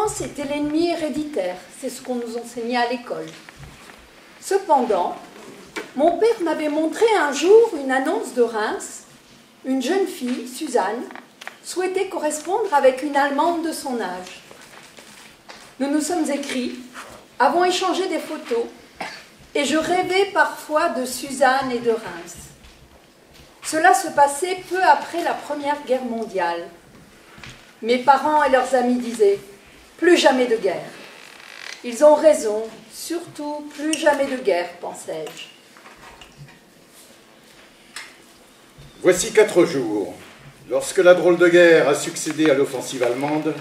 France était l'ennemi héréditaire, c'est ce qu'on nous enseignait à l'école. Cependant, mon père m'avait montré un jour une annonce de Reims. Une jeune fille, Suzanne, souhaitait correspondre avec une Allemande de son âge. Nous nous sommes écrits, avons échangé des photos, et je rêvais parfois de Suzanne et de Reims. Cela se passait peu après la Première Guerre mondiale. Mes parents et leurs amis disaient « plus jamais de guerre ». Ils ont raison, surtout plus jamais de guerre, pensais-je. Voici 4 jours. Lorsque la drôle de guerre a succédé à l'offensive allemande,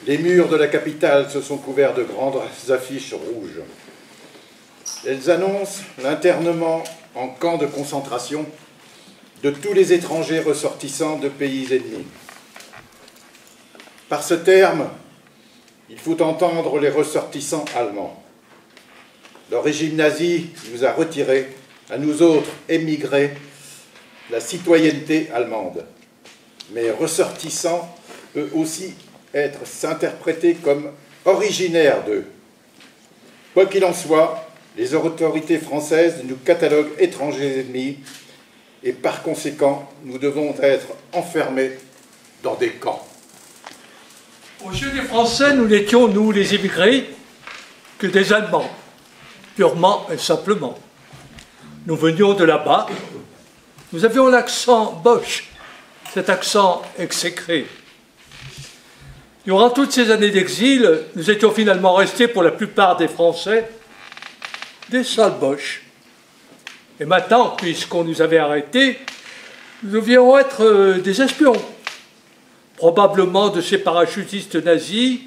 les murs de la capitale se sont couverts de grandes affiches rouges. Elles annoncent l'internement en camp de concentration de tous les étrangers ressortissants de pays ennemis. Par ce terme, il faut entendre les ressortissants allemands. Le régime nazi nous a retiré, à nous autres émigrés, la citoyenneté allemande. Mais ressortissants peut aussi s'interpréter comme originaire d'eux. Quoi qu'il en soit, les autorités françaises nous cataloguent étrangers ennemis et par conséquent, nous devons être enfermés dans des camps. Aux yeux des Français, nous n'étions, nous les émigrés, que des Allemands, purement et simplement. Nous venions de là-bas, nous avions l'accent Bosch, cet accent exécré. Durant toutes ces années d'exil, nous étions finalement restés pour la plupart des Français des sales Bosch. Et maintenant, puisqu'on nous avait arrêtés, nous devions être des espions, probablement de ces parachutistes nazis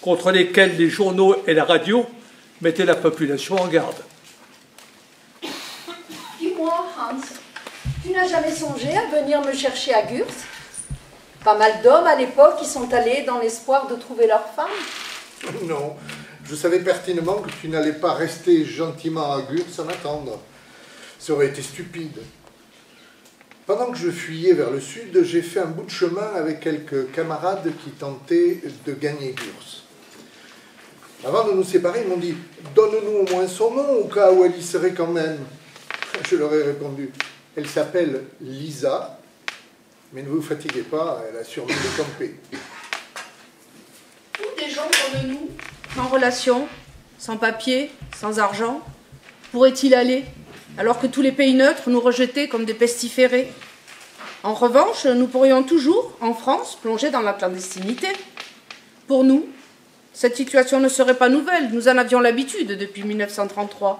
contre lesquels les journaux et la radio mettaient la population en garde. Dis-moi, Hans, tu n'as jamais songé à venir me chercher à Gurs? Pas mal d'hommes à l'époque qui sont allés dans l'espoir de trouver leur femme. Non, je savais pertinemment que tu n'allais pas rester gentiment à Gurs sans attendre. Ça aurait été stupide. Pendant que je fuyais vers le sud, j'ai fait un bout de chemin avec quelques camarades qui tentaient de gagner Gurs. Avant de nous séparer, ils m'ont dit « Donne-nous au moins son nom, au cas où elle y serait quand même. » Je leur ai répondu « Elle s'appelle Lisa, mais ne vous fatiguez pas, elle a sûrement décampé. » Où des gens comme nous, sans relation, sans papier, sans argent, pourraient-ils aller, alors que tous les pays neutres nous rejetaient comme des pestiférés? En revanche, nous pourrions toujours, en France, plonger dans la clandestinité. Pour nous, cette situation ne serait pas nouvelle, nous en avions l'habitude depuis 1933.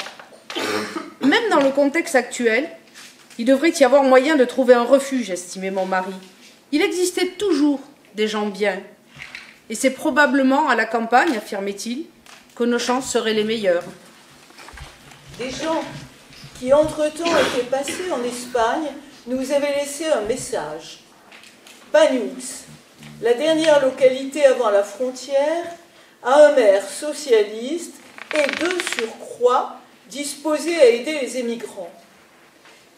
Même dans le contexte actuel, il devrait y avoir moyen de trouver un refuge, estimait mon mari. Il existait toujours des gens bien. Et c'est probablement à la campagne, affirmait-il, que nos chances seraient les meilleures. Des gens qui entre-temps étaient passés en Espagne nous avaient laissé un message. Pagnoux, la dernière localité avant la frontière, a un maire socialiste et de surcroît disposé à aider les émigrants.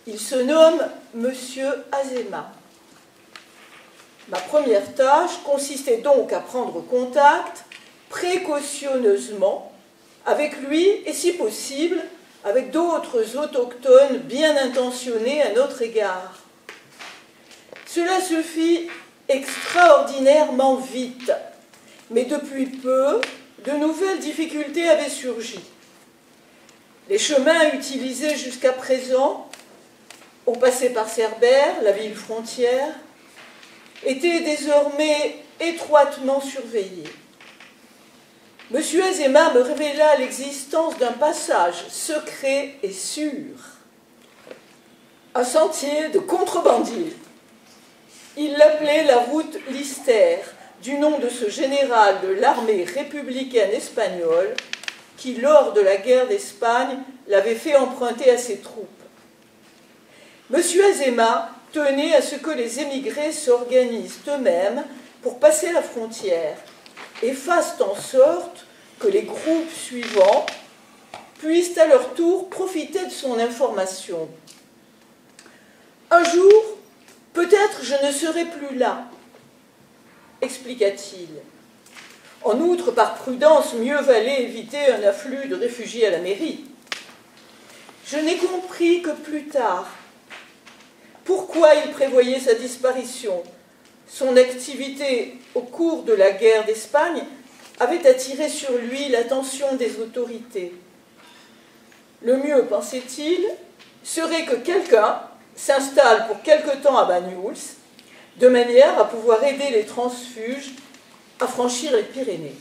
Il se nomme Monsieur Azéma. Ma première tâche consistait donc à prendre contact précautionneusement avec lui et, si possible, avec d'autres autochtones bien intentionnés à notre égard. Cela se fit extraordinairement vite, mais depuis peu, de nouvelles difficultés avaient surgi. Les chemins utilisés jusqu'à présent, on passait par Cerbère, la ville frontière, étaient désormais étroitement surveillés. Monsieur Azéma me révéla l'existence d'un passage secret et sûr, un sentier de contrebandiers. Il l'appelait la route Lister, du nom de ce général de l'armée républicaine espagnole qui, lors de la guerre d'Espagne, l'avait fait emprunter à ses troupes. Monsieur Azéma tenait à ce que les émigrés s'organisent eux-mêmes pour passer la frontière et fassent en sorte que les groupes suivants puissent à leur tour profiter de son information. Un jour, peut-être je ne serai plus là, expliqua-t-il. En outre, par prudence, mieux valait éviter un afflux de réfugiés à la mairie. Je n'ai compris que plus tard pourquoi il prévoyait sa disparition. Son activité au cours de la guerre d'Espagne avait attiré sur lui l'attention des autorités. Le mieux, pensait-il, serait que quelqu'un s'installe pour quelque temps à Banyuls, de manière à pouvoir aider les transfuges à franchir les Pyrénées.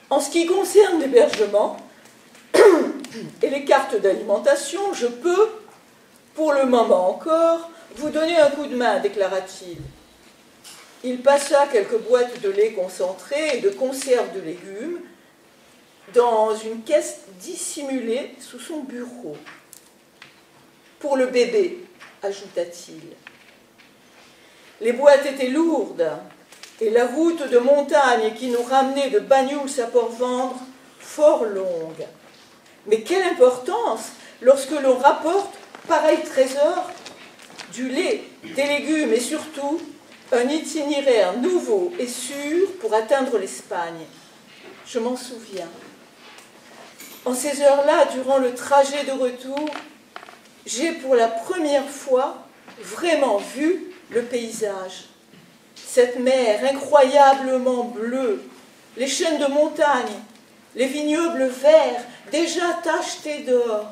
En ce qui concerne l'hébergement et les cartes d'alimentation, je peux, pour le moment encore, vous donner un coup de main, déclara-t-il. Il passa quelques boîtes de lait concentré et de conserves de légumes dans une caisse dissimulée sous son bureau. Pour le bébé, ajouta-t-il. Les boîtes étaient lourdes et la route de montagne qui nous ramenait de Banyuls à Port-Vendre fort longue. Mais quelle importance lorsque l'on rapporte pareil trésor, du lait, des légumes et surtout un itinéraire nouveau et sûr pour atteindre l'Espagne. Je m'en souviens. En ces heures-là, durant le trajet de retour, j'ai pour la première fois vraiment vu le paysage. Cette mer incroyablement bleue, les chaînes de montagnes, les vignobles verts déjà tachetés d'or,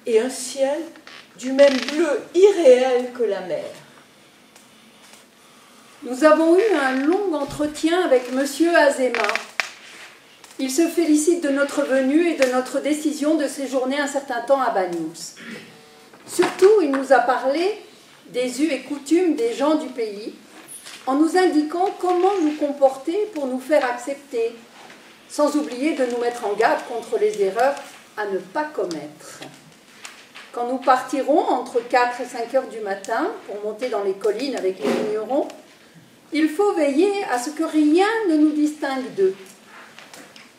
et un ciel du même bleu irréel que la mer. Nous avons eu un long entretien avec M. Azéma. Il se félicite de notre venue et de notre décision de séjourner un certain temps à Banyuls. Surtout, il nous a parlé des us et coutumes des gens du pays, en nous indiquant comment nous comporter pour nous faire accepter, sans oublier de nous mettre en garde contre les erreurs à ne pas commettre. Quand nous partirons entre 4 et 5 heures du matin pour monter dans les collines avec les vignerons, il faut veiller à ce que rien ne nous distingue d'eux.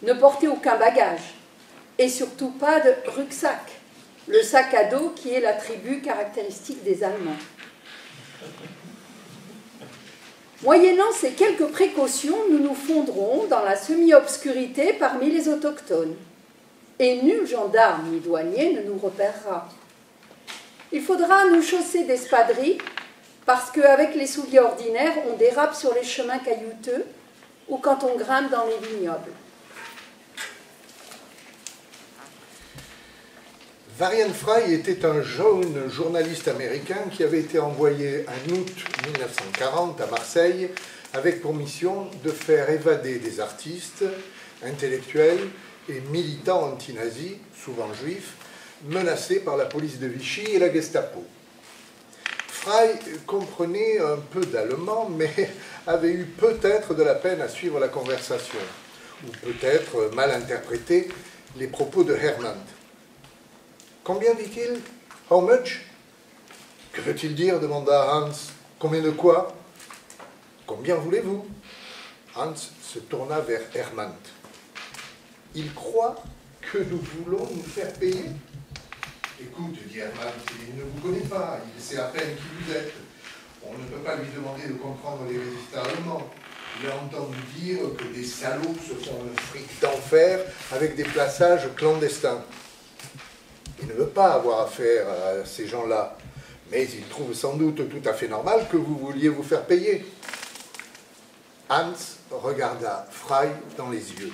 Ne portez aucun bagage, et surtout pas de rucksack, le sac à dos qui est l'attribut caractéristique des Allemands. Moyennant ces quelques précautions, nous nous fondrons dans la semi-obscurité parmi les autochtones, et nul gendarme ni douanier ne nous repérera. Il faudra nous chausser d'espadrilles, parce qu'avec les souliers ordinaires, on dérape sur les chemins caillouteux ou quand on grimpe dans les vignobles. Varian Fry était un jeune journaliste américain qui avait été envoyé en août 1940 à Marseille avec pour mission de faire évader des artistes, intellectuels et militants anti-nazis, souvent juifs, menacés par la police de Vichy et la Gestapo. Fry comprenait un peu d'allemand, mais avait eu peut-être de la peine à suivre la conversation, ou peut-être mal interprété les propos de Hermann. Combien dit-il? How much? Que veut-il dire? Demanda Hans. Combien de quoi? Combien voulez-vous? Hans se tourna vers Hermann. Il croit que nous voulons nous faire payer? Écoute, dit Hermann, il ne vous connaît pas, il sait à peine qui vous êtes. On ne peut pas lui demander de comprendre les résistants allemands. Il a entendu dire que des salauds se font un fric d'enfer avec des plaçages clandestins. Il ne veut pas avoir affaire à ces gens-là, mais il trouve sans doute tout à fait normal que vous vouliez vous faire payer. Hans regarda Fry dans les yeux.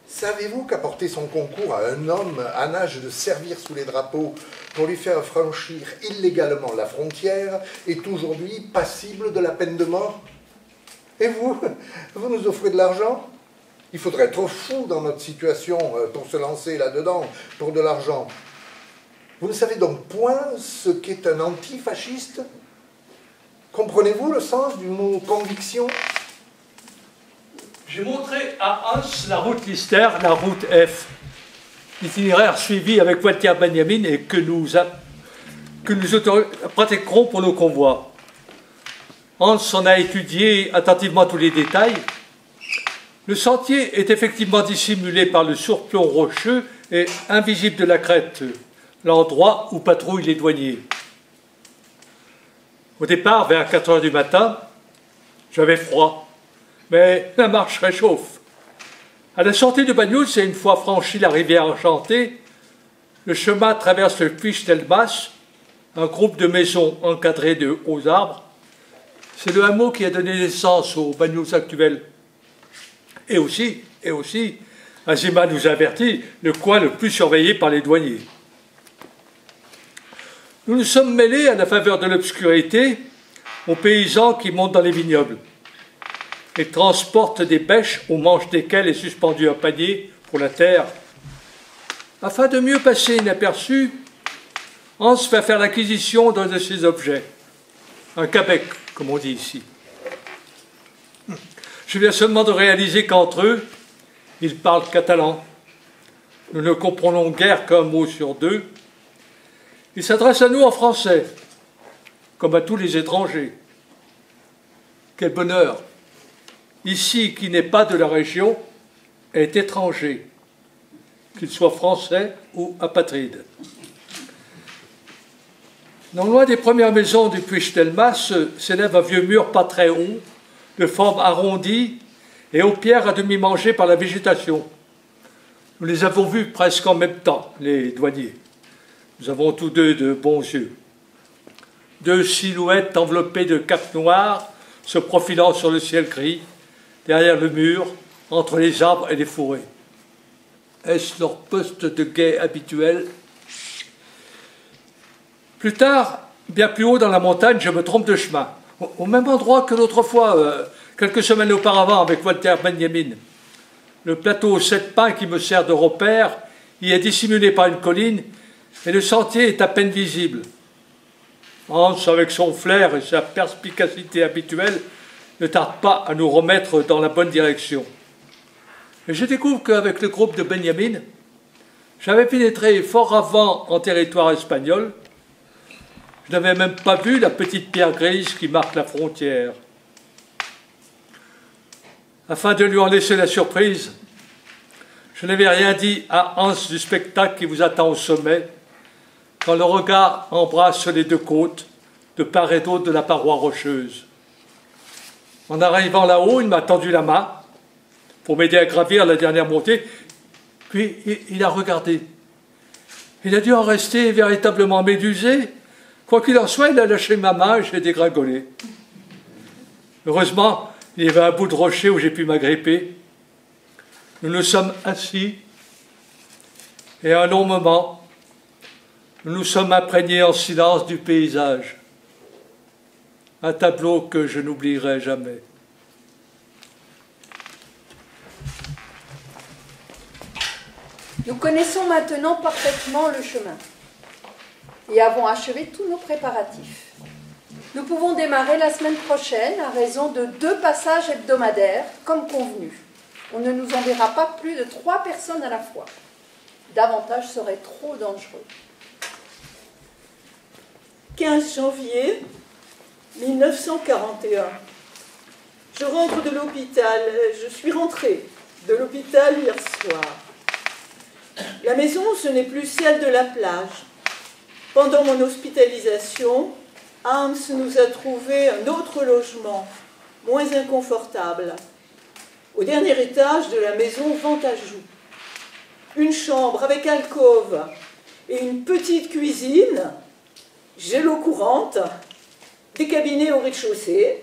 Savez-vous qu'apporter son concours à un homme en âge de servir sous les drapeaux pour lui faire franchir illégalement la frontière est aujourd'hui passible de la peine de mort? Et vous nous offrez de l'argent? Il faudrait être fou dans notre situation pour se lancer là-dedans pour de l'argent. Vous ne savez donc point ce qu'est un antifasciste? Comprenez-vous le sens du mot conviction? J'ai montré à Hans la route Lister, la route F, l'itinéraire suivi avec Walter Benjamin et que nous pratiquerons pour nos convois. Hans en a étudié attentivement tous les détails. Le sentier est effectivement dissimulé par le surplomb rocheux et invisible de la crête, l'endroit où patrouillent les douaniers. Au départ, vers 4 heures du matin, J'avais froid, mais la marche réchauffe. À la sortie de Bagnols, et une fois franchi la rivière Enchantée, le chemin traverse le Puig-Delmas, un groupe de maisons encadrées de hauts arbres. C'est le hameau qui a donné naissance aux Bagnols actuels. Et aussi, Azima nous avertit, le coin le plus surveillé par les douaniers. Nous nous sommes mêlés à la faveur de l'obscurité aux paysans qui montent dans les vignobles et transportent des bêches au manche desquelles est suspendu un panier pour la terre. Afin de mieux passer inaperçu, Hans va faire l'acquisition d'un de ces objets, un cabec, comme on dit ici. Je viens seulement de réaliser qu'entre eux, ils parlent catalan. Nous ne comprenons guère qu'un mot sur deux. Ils s'adressent à nous en français, comme à tous les étrangers. Quel bonheur! Ici, qui n'est pas de la région, est étranger, qu'il soit français ou apatride. Non loin des premières maisons du Puig-Delmas s'élève un vieux mur pas très haut, de forme arrondie et aux pierres à demi mangées par la végétation. Nous les avons vus presque en même temps, les douaniers. Nous avons tous deux de bons yeux. Deux silhouettes enveloppées de capes noires se profilant sur le ciel gris, derrière le mur, entre les arbres et les fourrés. Est-ce leur poste de guet habituel? Plus tard, bien plus haut dans la montagne, je me trompe de chemin. Au même endroit que l'autre fois, quelques semaines auparavant, avec Walter Benjamin. Le plateau aux 7 pins qui me sert de repère y est dissimulé par une colline et le sentier est à peine visible. Hans, avec son flair et sa perspicacité habituelle, ne tarde pas à nous remettre dans la bonne direction. Et je découvre qu'avec le groupe de Benjamin, j'avais pénétré fort avant en territoire espagnol. Je n'avais même pas vu la petite pierre grise qui marque la frontière. Afin de lui en laisser la surprise, je n'avais rien dit à Hans du spectacle qui vous attend au sommet, quand le regard embrasse les deux côtes, de part et d'autre de la paroi rocheuse. En arrivant là-haut, il m'a tendu la main pour m'aider à gravir la dernière montée, puis il a regardé. Il a dû en rester véritablement médusé. Quoi qu'il en soit, il a lâché ma main et j'ai dégringolé. Heureusement, il y avait un bout de rocher où j'ai pu m'agripper. Nous nous sommes assis et à un long moment, nous nous sommes imprégnés en silence du paysage. Un tableau que je n'oublierai jamais. Nous connaissons maintenant parfaitement le chemin et avons achevé tous nos préparatifs. Nous pouvons démarrer la semaine prochaine à raison de 2 passages hebdomadaires, comme convenu. On ne nous enverra pas plus de 3 personnes à la fois. Davantage serait trop dangereux. 15 janvier 1941. Je rentre de l'hôpital. Je suis rentrée de l'hôpital hier soir. La maison, ce n'est plus celle de la plage. Pendant mon hospitalisation, Hans nous a trouvé un autre logement, moins inconfortable, au dernier étage de la maison Ventajou. Une chambre avec alcôve et une petite cuisine, j'ai l'eau courante, des cabinets au rez-de-chaussée,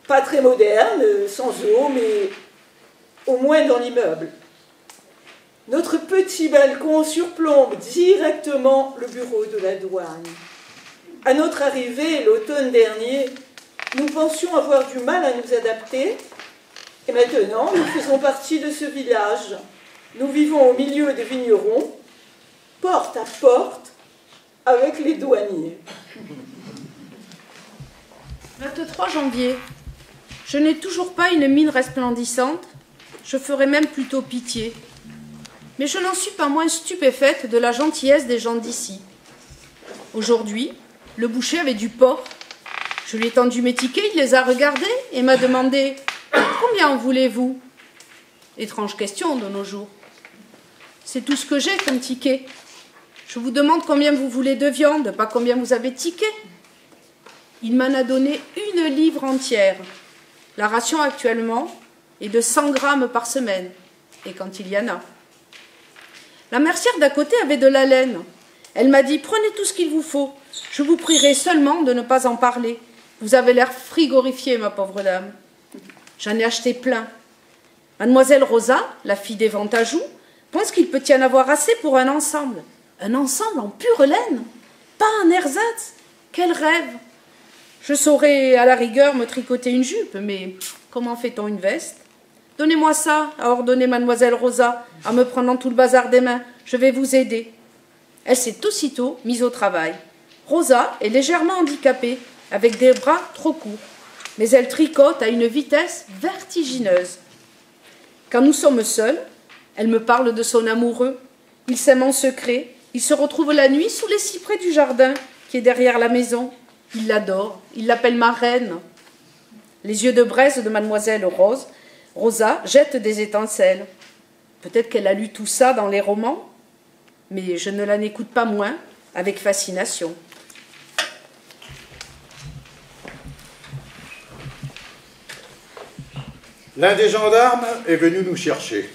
pas très modernes, sans eau, mais au moins dans l'immeuble. Notre petit balcon surplombe directement le bureau de la douane. À notre arrivée, l'automne dernier, nous pensions avoir du mal à nous adapter. Et maintenant, nous faisons partie de ce village. Nous vivons au milieu des vignerons, porte à porte, avec les douaniers. 23 janvier. Je n'ai toujours pas une mine resplendissante. Je ferais même plutôt pitié. Mais je n'en suis pas moins stupéfaite de la gentillesse des gens d'ici. Aujourd'hui, le boucher avait du porc. Je lui ai tendu mes tickets, il les a regardés et m'a demandé « Combien en voulez-vous » Étrange question de nos jours. C'est tout ce que j'ai comme ticket. Je vous demande combien vous voulez de viande, pas combien vous avez de tickets. Il m'en a donné 1 livre entière. La ration actuellement est de 100 grammes par semaine, et quand il y en a. La mercière d'à côté avait de la laine. Elle m'a dit « Prenez tout ce qu'il vous faut. Je vous prierai seulement de ne pas en parler. Vous avez l'air frigorifiée, ma pauvre dame. » J'en ai acheté plein. Mademoiselle Rosa, la fille des Ventajou, pense qu'il peut y en avoir assez pour un ensemble. Un ensemble en pure laine, pas un ersatz. Quel rêve! Je saurais à la rigueur me tricoter une jupe, mais comment fait-on une veste? Donnez-moi ça, a ordonné mademoiselle Rosa, en me prenant tout le bazar des mains. Je vais vous aider. Elle s'est aussitôt mise au travail. Rosa est légèrement handicapée, avec des bras trop courts, mais elle tricote à une vitesse vertigineuse. Quand nous sommes seuls, elle me parle de son amoureux. Ils s'aiment en secret. Ils se retrouvent la nuit sous les cyprès du jardin qui est derrière la maison. Il l'adore. Il l'appelle ma reine. Les yeux de braise de mademoiselle Rosa jettent des étincelles. Peut-être qu'elle a lu tout ça dans les romans, mais je ne la n'écoute pas moins, avec fascination. L'un des gendarmes est venu nous chercher.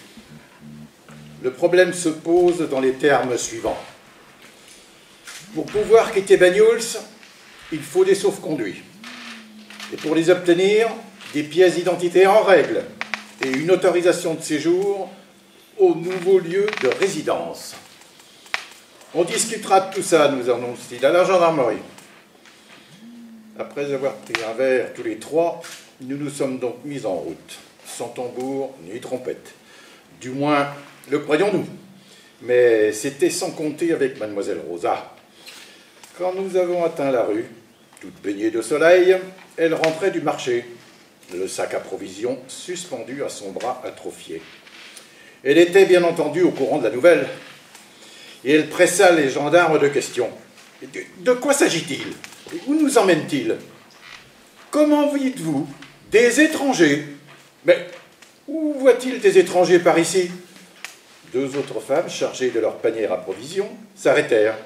Le problème se pose dans les termes suivants. Pour pouvoir quitter Banyuls, il faut des sauf-conduits. Et pour les obtenir, des pièces d'identité en règle et une autorisation de séjour au nouveau lieu de résidence. On discutera de tout ça, nous annonce-t-il, à la gendarmerie. Après avoir pris un verre tous les trois, nous nous sommes donc mis en route, sans tambour ni trompette. Du moins, le croyons-nous. Mais c'était sans compter avec mademoiselle Rosa. Quand nous avons atteint la rue, toute baignée de soleil, elle rentrait du marché, le sac à provisions suspendu à son bras atrophié. Elle était bien entendu au courant de la nouvelle, et elle pressa les gendarmes de questions. De quoi s'agit-il? Où nous emmène-t-il? Comment dites-vous? Des étrangers? Mais où voit-il des étrangers par ici? Deux autres femmes, chargées de leur panier à provisions, s'arrêtèrent.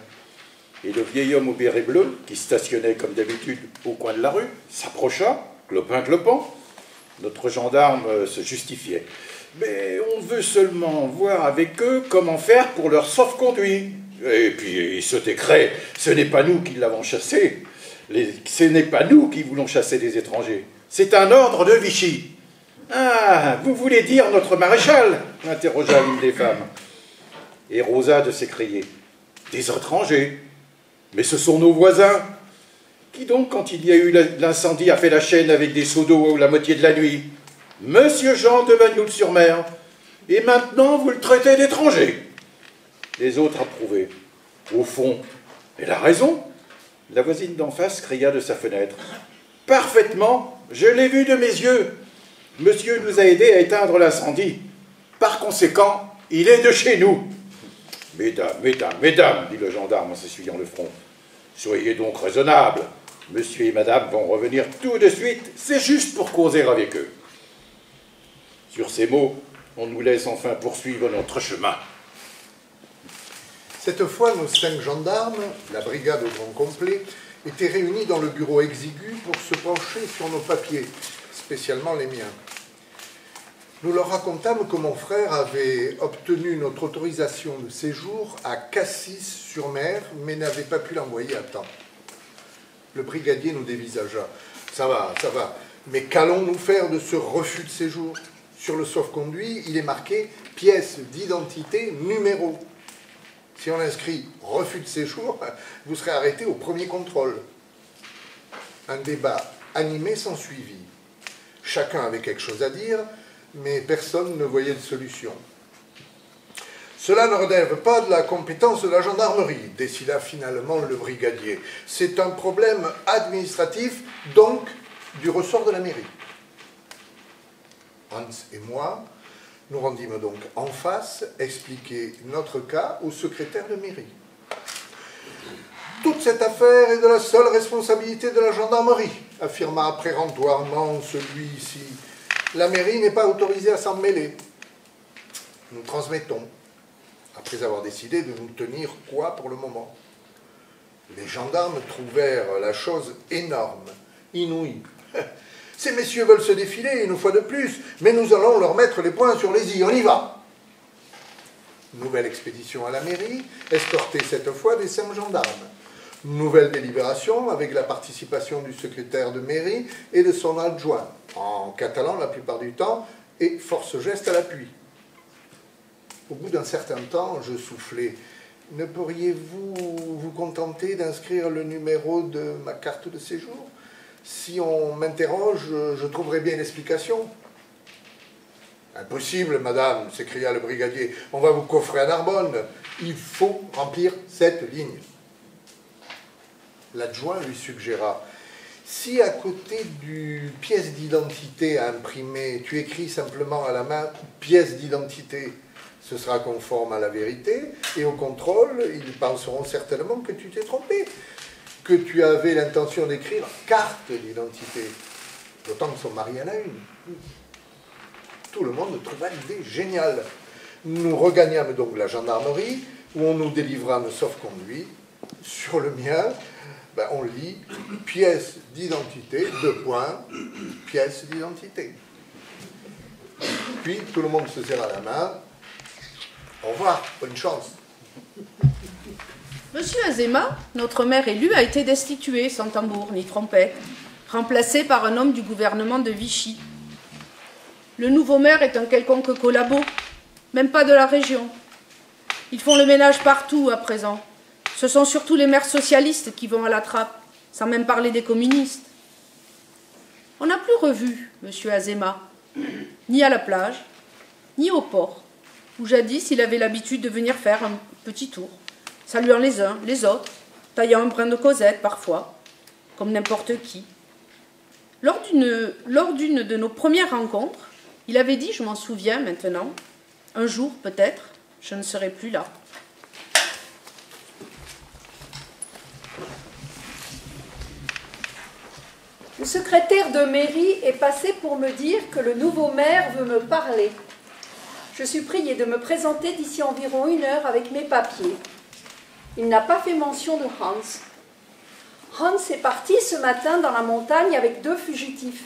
Et le vieil homme au béret bleu, qui stationnait comme d'habitude au coin de la rue, s'approcha, clopin-clopant. Notre gendarme se justifiait. Mais on veut seulement voir avec eux comment faire pour leur sauf-conduit. Et puis il se décret, ce n'est pas nous qui l'avons chassé. Ce n'est pas nous qui voulons chasser des étrangers. C'est un ordre de Vichy. Ah, vous voulez dire notre maréchal? Interrogea l'une des femmes. Et Rosa de s'écrier. Des étrangers? Mais ce sont nos voisins. Qui donc, quand il y a eu l'incendie, a fait la chaîne avec des seaux d'eau la moitié de la nuit? Monsieur Jean de Bagnoul-sur-Mer. Et maintenant, vous le traitez d'étranger. Les autres approuvaient. Au fond, elle a raison. La voisine d'en face cria de sa fenêtre. Parfaitement, je l'ai vu de mes yeux. Monsieur nous a aidés à éteindre l'incendie. Par conséquent, il est de chez nous. Mesdames, mesdames, mesdames, dit le gendarme en s'essuyant le front. Soyez donc raisonnables. Monsieur et madame vont revenir tout de suite. C'est juste pour causer avec eux. Sur ces mots, on nous laisse enfin poursuivre notre chemin. Cette fois, nos 5 gendarmes, la brigade au grand complet, étaient réunis dans le bureau exigu pour se pencher sur nos papiers, spécialement les miens. Nous leur racontâmes que mon frère avait obtenu notre autorisation de séjour à Cassis-sur-Mer, mais n'avait pas pu l'envoyer à temps. Le brigadier nous dévisagea. Ça va, mais qu'allons-nous faire de ce refus de séjour? Sur le sauf-conduit, il est marqué « pièce d'identité numéro ». Si on inscrit « refus de séjour », vous serez arrêté au premier contrôle. Un débat animé s'ensuivit. Chacun avait quelque chose à dire, mais personne ne voyait de solution. Cela ne relève pas de la compétence de la gendarmerie, décida finalement le brigadier. C'est un problème administratif, donc du ressort de la mairie. Hans et moi nous rendîmes donc en face expliquer notre cas au secrétaire de mairie. Toute cette affaire est de la seule responsabilité de la gendarmerie, affirma péremptoirement celui-ci. La mairie n'est pas autorisée à s'en mêler. Nous transmettons, après avoir décidé de nous tenir quoi pour le moment. Les gendarmes trouvèrent la chose énorme, inouïe. Ces messieurs veulent se défiler une fois de plus, mais nous allons leur mettre les points sur les i. On y va. Nouvelle expédition à la mairie, escortée cette fois des 5 gendarmes. Nouvelle délibération avec la participation du secrétaire de mairie et de son adjoint, en catalan la plupart du temps, et force geste à l'appui. Au bout d'un certain temps, je soufflais. Ne pourriez-vous vous contenter d'inscrire le numéro de ma carte de séjour? Si on m'interroge, je trouverai bien une explication. Impossible, madame, s'écria le brigadier. On va vous coffrer à Narbonne. Il faut remplir cette ligne. L'adjoint lui suggéra. Si à côté du pièce d'identité à imprimer, tu écris simplement à la main pièce d'identité, ce sera conforme à la vérité, et au contrôle, ils penseront certainement que tu t'es trompé, que tu avais l'intention d'écrire carte d'identité, d'autant que son mari en a une. Tout le monde trouva l'idée géniale. Nous regagnâmes donc la gendarmerie, où on nous délivra un sauf-conduit. Sur le mien, on lit pièce d'identité, 2 points, pièce d'identité. Puis tout le monde se serra la main. Au revoir, bonne chance. Monsieur Azéma, notre maire élu, a été destitué sans tambour ni trompette, remplacé par un homme du gouvernement de Vichy. Le nouveau maire est un quelconque collabo, même pas de la région. Ils font le ménage partout à présent. Ce sont surtout les maires socialistes qui vont à la trappe, sans même parler des communistes. On n'a plus revu monsieur Azéma, ni à la plage, ni au port, où jadis il avait l'habitude de venir faire un petit tour, saluant les uns, les autres, taillant un brin de causette parfois, comme n'importe qui. Lors d'une de nos premières rencontres, il avait dit, je m'en souviens maintenant, un jour peut-être, je ne serai plus là. Le secrétaire de mairie est passé pour me dire que le nouveau maire veut me parler. Je suis priée de me présenter d'ici environ 1 heure avec mes papiers. Il n'a pas fait mention de Hans. Hans est parti ce matin dans la montagne avec 2 fugitifs.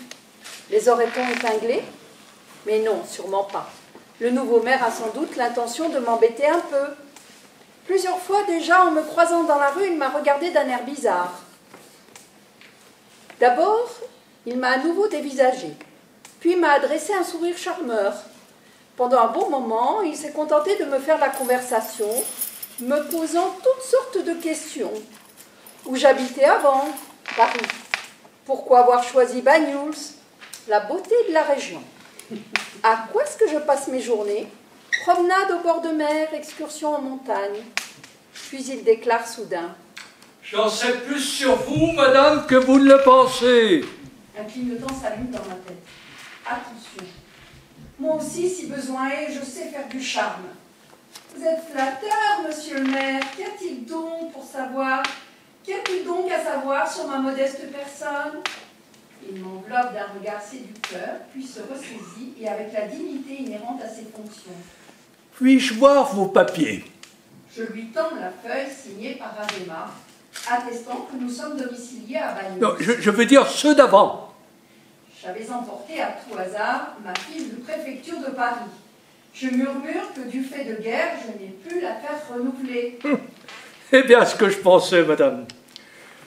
Les aurait-on épinglés? Mais non, sûrement pas. Le nouveau maire a sans doute l'intention de m'embêter un peu. Plusieurs fois déjà, en me croisant dans la rue, il m'a regardé d'un air bizarre. D'abord, il m'a à nouveau dévisagé, puis m'a adressé un sourire charmeur. Pendant un bon moment, il s'est contenté de me faire la conversation, me posant toutes sortes de questions. Où j'habitais avant, Paris. Pourquoi avoir choisi Banyuls? La beauté de la région. À quoi est-ce que je passe mes journées? Promenade au bord de mer, excursion en montagne. Puis il déclare soudain. J'en sais plus sur vous, madame, que vous ne le pensez. Un clignotant s'allume dans ma tête. Attention. Moi aussi, si besoin est, je sais faire du charme. Vous êtes flatteur, monsieur le maire. Qu'y-a-t-il donc à savoir sur ma modeste personne? Il m'enveloppe d'un regard séducteur, puis se ressaisit et avec la dignité inhérente à ses fonctions. Puis-je voir vos papiers? Je lui tends la feuille signée par Azéma, attestant que nous sommes domiciliés à Banyuls. Non, je veux dire ceux d'avant. J'avais emporté à tout hasard ma fiche de préfecture de Paris. Je murmure que du fait de guerre, je n'ai pu la faire renouveler. Eh bien, ce que je pensais, madame.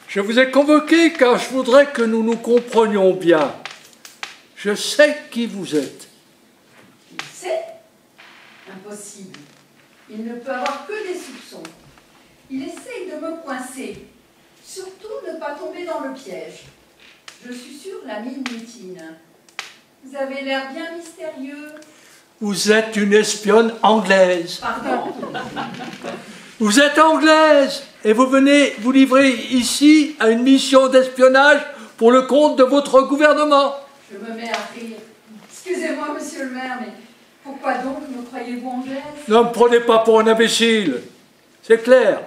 Je vous ai convoqué car je voudrais que nous nous comprenions bien. Je sais qui vous êtes. Il sait? Impossible. Il ne peut avoir que des soupçons. Il essaye de me coincer. Surtout ne pas tomber dans le piège. Je suis sur la mine mutine. Vous avez l'air bien mystérieux. Vous êtes une espionne anglaise. Pardon? Vous êtes anglaise et vous venez vous livrer ici à une mission d'espionnage pour le compte de votre gouvernement. Je me mets à rire. Excusez-moi, monsieur le maire, mais pourquoi donc me croyez-vous anglaise? Ne me prenez pas pour un imbécile. C'est clair.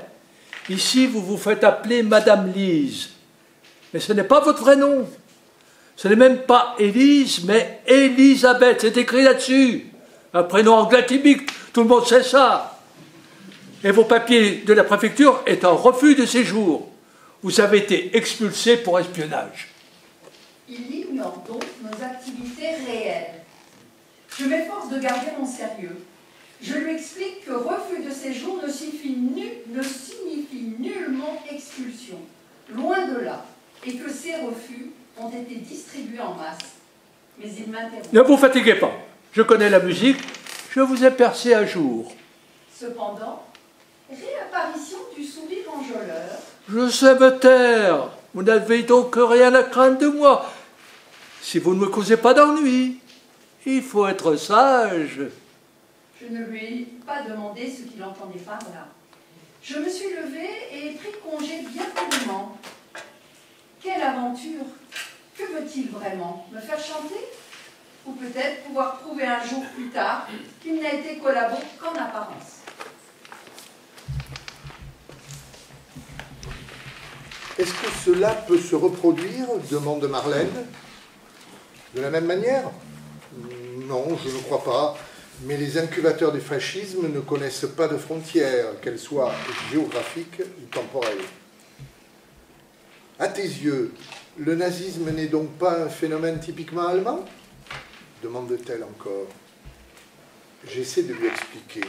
Ici, vous vous faites appeler Madame Lise. Mais ce n'est pas votre vrai nom. Ce n'est même pas Élise, mais Elisabeth. C'est écrit là-dessus. Un prénom anglais typique. Tout le monde sait ça. Et vos papiers de la préfecture est un refus de séjour. Vous avez été expulsé pour espionnage. Il ignore donc nos activités réelles. Je m'efforce de garder mon sérieux. Je lui explique que refus de séjour ne signifie nullement expulsion, loin de là, et que ces refus ont été distribués en masse. Mais il m'interrompt. Ne vous fatiguez pas, je connais la musique, je vous ai percé à jour. Cependant, réapparition du sourire enjôleur. Je sais me taire, vous n'avez donc rien à craindre de moi. Si vous ne me causez pas d'ennui, il faut être sage. Je ne lui ai pas demandé ce qu'il entendait par là. Je me suis levée et ai pris congé bien poliment. Quelle aventure! Que veut-il vraiment? Me faire chanter? Ou peut-être pouvoir prouver un jour plus tard qu'il n'a été collabo qu'en apparence. Est-ce que cela peut se reproduire, demande Marlène, de la même manière? Non, je ne crois pas. Mais les incubateurs du fascisme ne connaissent pas de frontières, qu'elles soient géographiques ou temporelles. À tes yeux, le nazisme n'est donc pas un phénomène typiquement allemand? Demande-t-elle encore. J'essaie de lui expliquer.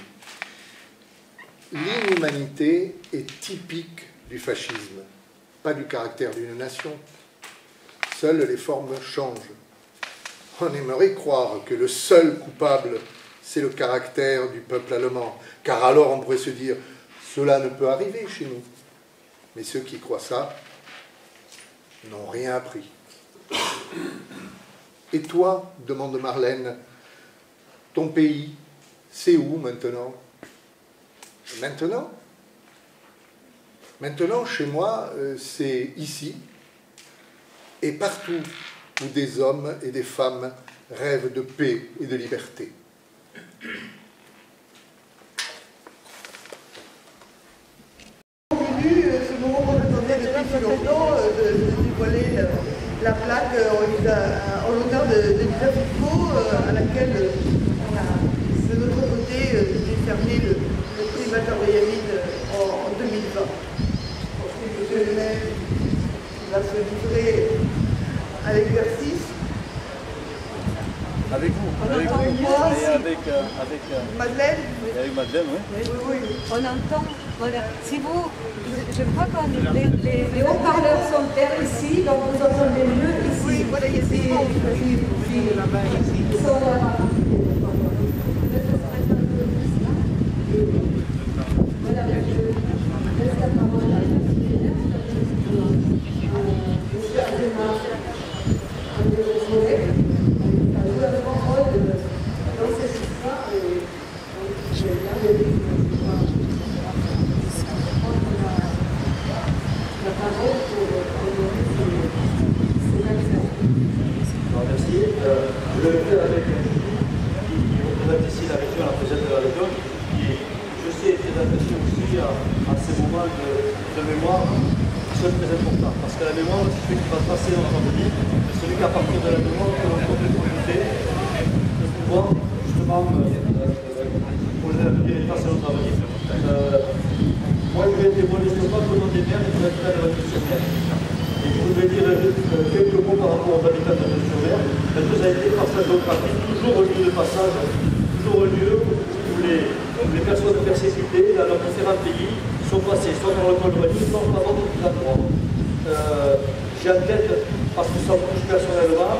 L'inhumanité est typique du fascisme, pas du caractère d'une nation. Seules les formes changent. On aimerait croire que le seul coupable, c'est le caractère du peuple allemand, car alors on pourrait se dire « cela ne peut arriver chez nous ». Mais ceux qui croient ça n'ont rien appris. Et toi, demande Marlène, ton pays, c'est où maintenant? Maintenant? Maintenant, chez moi, c'est ici et partout où des hommes et des femmes rêvent de paix et de liberté. Ce moment qu'on attendait depuis longtemps, de dévoiler la plaque en l'honneur de Lisa Foucault, à laquelle on a de notre côté décerné le prix Bataille en 2020. Je pense que M. le maire va se livrer à l'exercice. Avec vous, avec vous moi, et avec Madeleine. Et avec Madeleine, oui. Oui. On entend, voilà. Si vous, je crois que les haut-parleurs sont vers ici, donc vous entendez mieux ici. Oui, voilà, il y a des filles là-bas ici. Ils sont là-bas. Voilà, je laisse la parole à monsieur Adema, un de vos collègues. Vous avez la parole dans cette histoire et je vais bien aider la parole pour donner ces accès. Merci. Je vais le faire avec qui représente ici la région, la présidente de la région, qui, je sais, est très attachée aussi à ces moments de mémoire qui sont très importants. Parce que la mémoire, c'est celui qui va passer dans notre vie, c'est celui qu'à partir de la mémoire, que l'on peut profiter de pouvoir justement poser l'avenir et passer notre avenir. Moi, je vais témoigner ce pas au nom des maires et des habitants de la Révolution. Et je voudrais dire quelques mots par rapport aux habitants de Révolution. Parce que ça a été par sa géographie toujours un lieu de passage, toujours un lieu où les personnes persécutées dans leurs différents pays sont passées, soit dans le col de Vanille, soit par d'autres endroits. J'ai en tête, parce que ça me touche personnellement,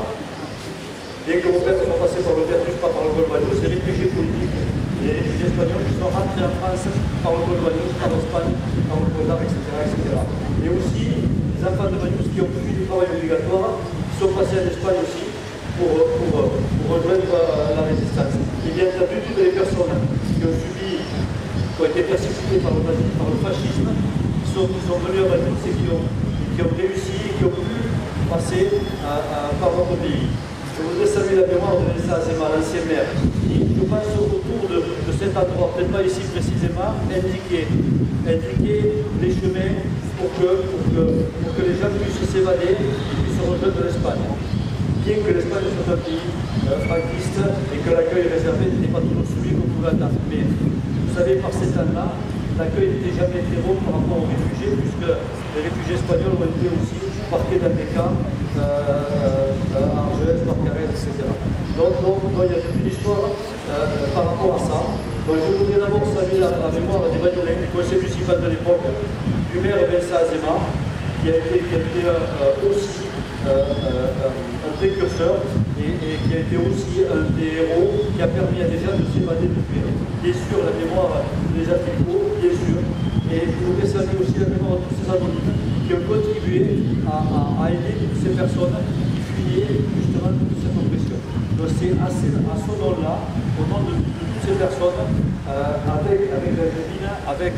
bien que mon père soit passé par le Vertus, pas par le col de Vanille, c'est les réfugiés politiques. Les réfugiés espagnols qui sont rentrés en France par le col de Vanille, par l'Espagne, par le Codar, etc., etc. Et aussi les enfants de Vanille qui ont fui du travail obligatoire, qui sont passés en Espagne aussi pour rejoindre la résistance. Et bien entendu, toutes les personnes qui ont subi, qui ont été persécutées par le fascisme, qui sont venues à Vanille et qui ont réussi et qui ont pu passer par notre pays. Je voudrais saluer la mémoire de Nelson Azema, l'ancien maire, qui, je pense, autour de cet endroit, peut-être pas ici précisément, indiquer les chemins pour que les gens puissent s'évader et puissent rejoindre l'Espagne. Bien que l'Espagne soit un pays franquiste et que l'accueil réservé n'était pas toujours celui qu'on pouvait attendre. Mais vous savez, par ces temps-là, l'accueil n'était jamais très bon par rapport aux réfugiés, puisque les réfugiés espagnols ont été aussi parqués dans des camps Argelès, Barcarès, etc. Donc il y a toute une histoire par rapport à ça. Donc je voudrais d'abord saluer la mémoire des Bagnolins, du conseil municipal de l'époque, du maire Vincent Azéma, qui a été aussi un précurseur et qui a été aussi un des héros qui a permis à des gens de s'évader du pays. Bien sûr, la mémoire des Africains, bien sûr. Et je voudrais saluer aussi la mémoire de tous ces anonymes qui ont contribué à aider toutes ces personnes qui fuyaient justement de toute cette oppression. Donc c'est à ce nom-là, au nom de toutes ces personnes, avec la Gravine, avec...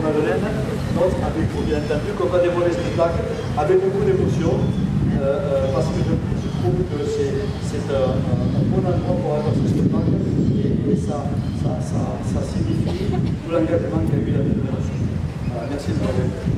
Madeleine, donc avec vous bien entendu, qu'on va dévoiler ce spectacle avec beaucoup d'émotion, parce que je trouve que c'est un bon endroit pour avoir ce spectacle et ça signifie tout l'engagement qu'a eu la fédération. Voilà, merci de m'avoir écouté.